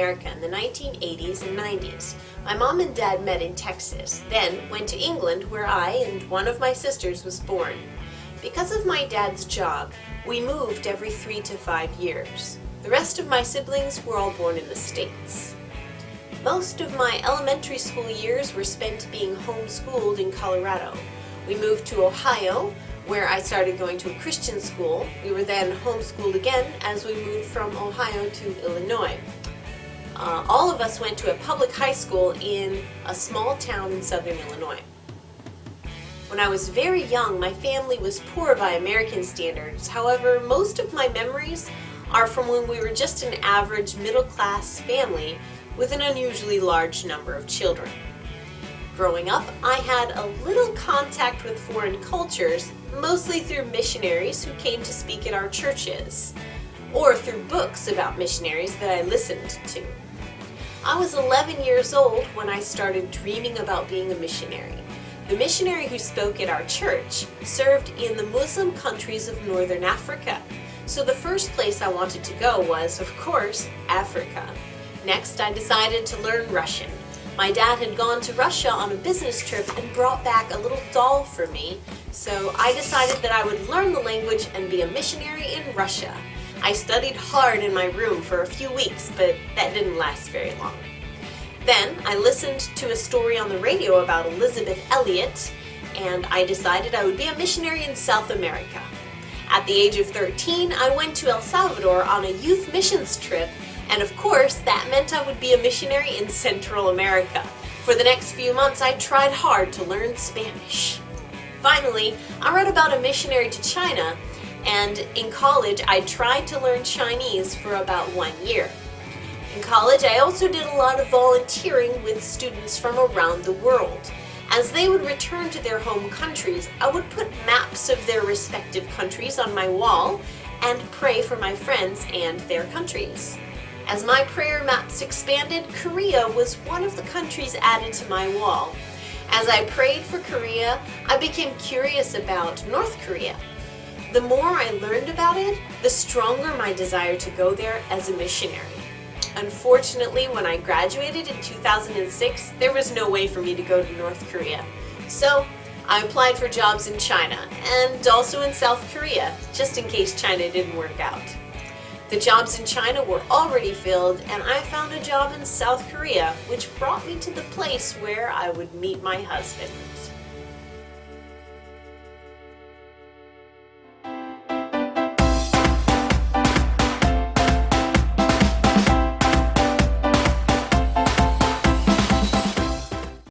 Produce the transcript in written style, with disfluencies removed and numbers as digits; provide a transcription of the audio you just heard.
America in the 1980s and 90s. My mom and dad met in Texas, then went to England where I and one of my sisters was born. Because of my dad's job, we moved every 3 to 5 years. The rest of my siblings were all born in the States. Most of my elementary school years were spent being homeschooled in Colorado. We moved to Ohio, where I started going to a Christian school. We were then homeschooled again as we moved from Ohio to Illinois. All of us went to a public high school in a small town in southern Illinois. When I was very young, my family was poor by American standards. However, most of my memories are from when we were just an average middle-class family with an unusually large number of children. Growing up, I had a little contact with foreign cultures, mostly through missionaries who came to speak at our churches, or through books about missionaries that I listened to. I was 11 years old when I started dreaming about being a missionary. The missionary who spoke at our church served in the Muslim countries of Northern Africa, so the first place I wanted to go was, of course, Africa. Next, I decided to learn Russian. My dad had gone to Russia on a business trip and brought back a little doll for me, so I decided that I would learn the language and be a missionary in Russia. I studied hard in my room for a few weeks, but that didn't last very long. Then I listened to a story on the radio about Elizabeth Elliot, and I decided I would be a missionary in South America. At the age of 13, I went to El Salvador on a youth missions trip, and of course, that meant I would be a missionary in Central America. For the next few months, I tried hard to learn Spanish. Finally, I read about a missionary to China, and in college, I tried to learn Chinese for about 1 year. In college, I also did a lot of volunteering with students from around the world. As they would return to their home countries, I would put maps of their respective countries on my wall and pray for my friends and their countries. As my prayer maps expanded, Korea was one of the countries added to my wall. As I prayed for Korea, I became curious about North Korea. The more I learned about it, the stronger my desire to go there as a missionary. Unfortunately, when I graduated in 2006, there was no way for me to go to North Korea. So I applied for jobs in China and also in South Korea, just in case China didn't work out. The jobs in China were already filled, and I found a job in South Korea, which brought me to the place where I would meet my husband.